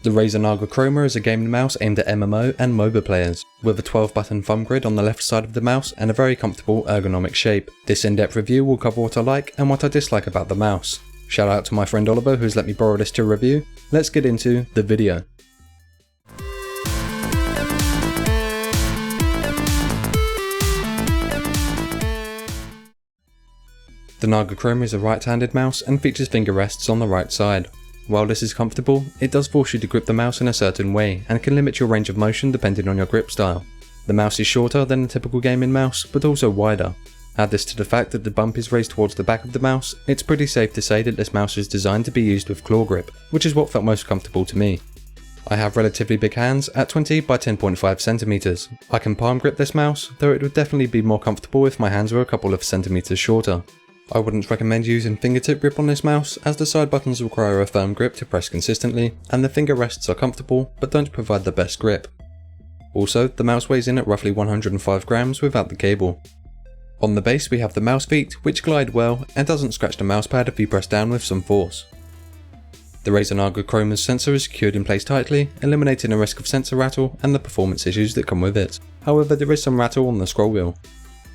The Razer Naga Chroma is a gaming mouse aimed at MMO and MOBA players, with a 12-button thumb grid on the left side of the mouse and a very comfortable ergonomic shape. This in-depth review will cover what I like and what I dislike about the mouse. Shout out to my friend Oliver who's let me borrow this to review. Let's get into the video. The Naga Chroma is a right-handed mouse and features finger rests on the right side. While this is comfortable, it does force you to grip the mouse in a certain way and can limit your range of motion depending on your grip style. The mouse is shorter than a typical gaming mouse, but also wider. Add this to the fact that the bump is raised towards the back of the mouse, it's pretty safe to say that this mouse is designed to be used with claw grip, which is what felt most comfortable to me. I have relatively big hands at 20 by 10.5 centimeters. I can palm grip this mouse, though it would definitely be more comfortable if my hands were a couple of centimeters shorter. I wouldn't recommend using fingertip grip on this mouse, as the side buttons require a firm grip to press consistently, and the finger rests are comfortable but don't provide the best grip. Also, the mouse weighs in at roughly 105 grams without the cable. On the base we have the mouse feet, which glide well and doesn't scratch the mousepad if you press down with some force. The Razer Naga Chroma's sensor is secured in place tightly, eliminating the risk of sensor rattle and the performance issues that come with it. However, there is some rattle on the scroll wheel.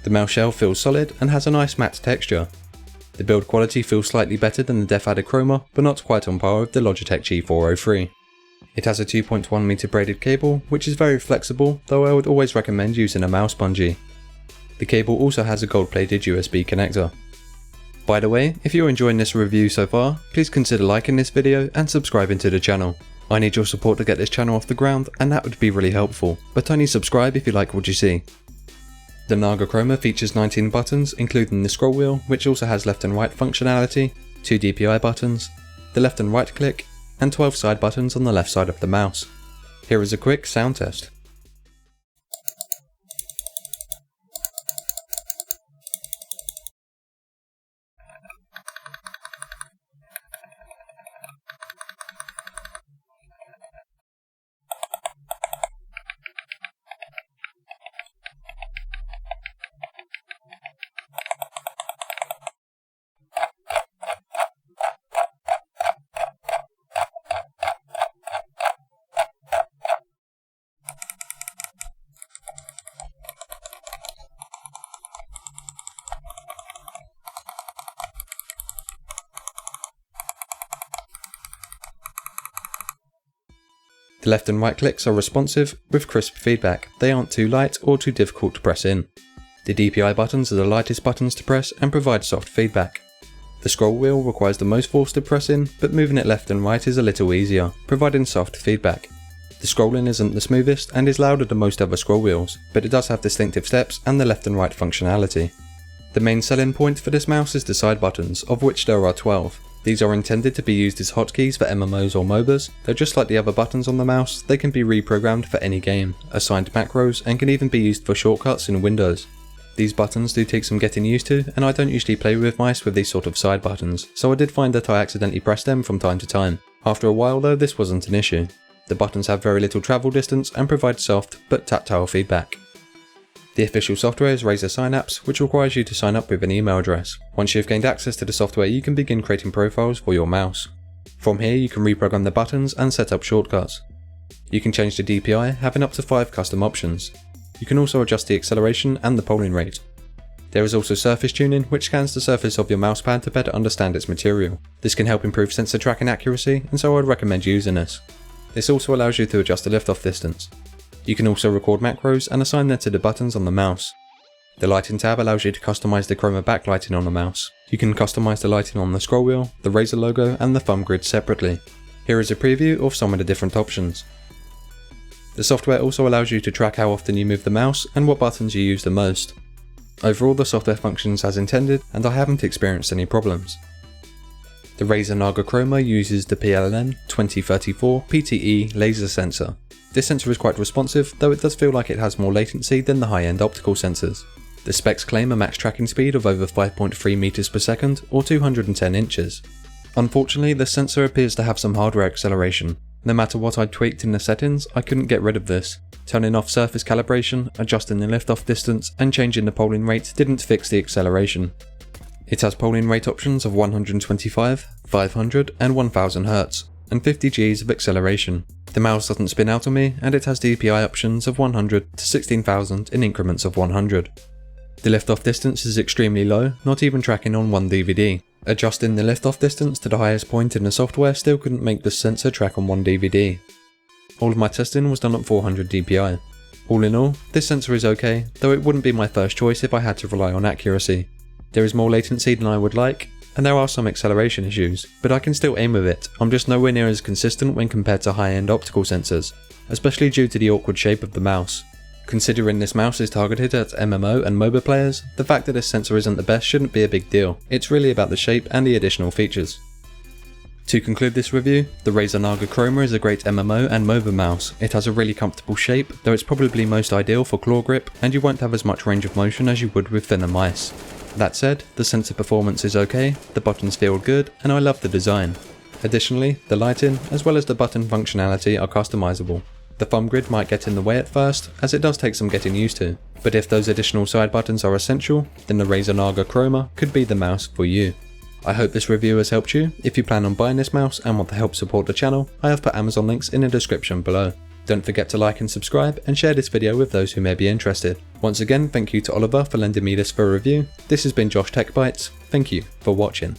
The mouse shell feels solid and has a nice matte texture. The build quality feels slightly better than the DPI Chroma, but not quite on par with the Logitech G403. It has a 2.1 meter braided cable, which is very flexible, though I would always recommend using a mouse bungee. The cable also has a gold plated USB connector. By the way, if you're enjoying this review so far, please consider liking this video and subscribing to the channel. I need your support to get this channel off the ground, and that would be really helpful, but only subscribe if you like what you see. The Naga Chroma features 19 buttons, including the scroll wheel, which also has left and right functionality, 2 DPI buttons, the left and right click, and 12 side buttons on the left side of the mouse. Here is a quick sound test. The left and right clicks are responsive, with crisp feedback. They aren't too light or too difficult to press in. The DPI buttons are the lightest buttons to press and provide soft feedback. The scroll wheel requires the most force to press in, but moving it left and right is a little easier, providing soft feedback. The scrolling isn't the smoothest and is louder than most other scroll wheels, but it does have distinctive steps and the left and right functionality. The main selling point for this mouse is the side buttons, of which there are 12. These are intended to be used as hotkeys for MMOs or MOBAs, though just like the other buttons on the mouse, they can be reprogrammed for any game, assigned macros, and can even be used for shortcuts in Windows. These buttons do take some getting used to, and I don't usually play with mice with these sort of side buttons, so I did find that I accidentally pressed them from time to time. After a while though, this wasn't an issue. The buttons have very little travel distance and provide soft but tactile feedback. The official software is Razer Synapse, which requires you to sign up with an email address. Once you've gained access to the software, you can begin creating profiles for your mouse. From here you can reprogram the buttons and set up shortcuts. You can change the DPI, having up to 5 custom options. You can also adjust the acceleration and the polling rate. There is also surface tuning, which scans the surface of your mousepad to better understand its material. This can help improve sensor tracking accuracy, and so I'd recommend using this. This also allows you to adjust the lift-off distance. You can also record macros and assign them to the buttons on the mouse. The lighting tab allows you to customize the chroma backlighting on the mouse. You can customize the lighting on the scroll wheel, the Razer logo, and the thumb grid separately. Here is a preview of some of the different options. The software also allows you to track how often you move the mouse and what buttons you use the most. Overall, the software functions as intended, and I haven't experienced any problems. The Razer Naga Chroma uses the PLN2034 PTE Laser Sensor. This sensor is quite responsive, though it does feel like it has more latency than the high-end optical sensors. The specs claim a max tracking speed of over 5.3 meters per second or 210 inches. Unfortunately, the sensor appears to have some hardware acceleration. No matter what I tweaked in the settings, I couldn't get rid of this. Turning off surface calibration, adjusting the lift-off distance, and changing the polling rate didn't fix the acceleration. It has polling rate options of 125, 500 and 1000 Hz, and 50 Gs of acceleration. The mouse doesn't spin out on me, and it has DPI options of 100 to 16,000 in increments of 100. The lift-off distance is extremely low, not even tracking on one DVD. Adjusting the lift-off distance to the highest point in the software still couldn't make the sensor track on one DVD. All of my testing was done at 400 DPI. All in all, this sensor is okay, though it wouldn't be my first choice if I had to rely on accuracy. There is more latency than I would like, and there are some acceleration issues, but I can still aim with it. I'm just nowhere near as consistent when compared to high-end optical sensors, especially due to the awkward shape of the mouse. Considering this mouse is targeted at MMO and MOBA players, the fact that this sensor isn't the best shouldn't be a big deal. It's really about the shape and the additional features. To conclude this review, the Razer Naga Chroma is a great MMO and MOBA mouse. It has a really comfortable shape, though it's probably most ideal for claw grip, and you won't have as much range of motion as you would with thinner mice. That said, the sensor performance is okay, the buttons feel good, and I love the design. Additionally, the lighting, as well as the button functionality are customizable. The thumb grid might get in the way at first, as it does take some getting used to, but if those additional side buttons are essential, then the Razer Naga Chroma could be the mouse for you. I hope this review has helped you. If you plan on buying this mouse and want to help support the channel, I have put Amazon links in the description below. Don't forget to like and subscribe, and share this video with those who may be interested. Once again, thank you to Oliver for lending me this for a review. This has been JoshTechBytes. Thank you for watching.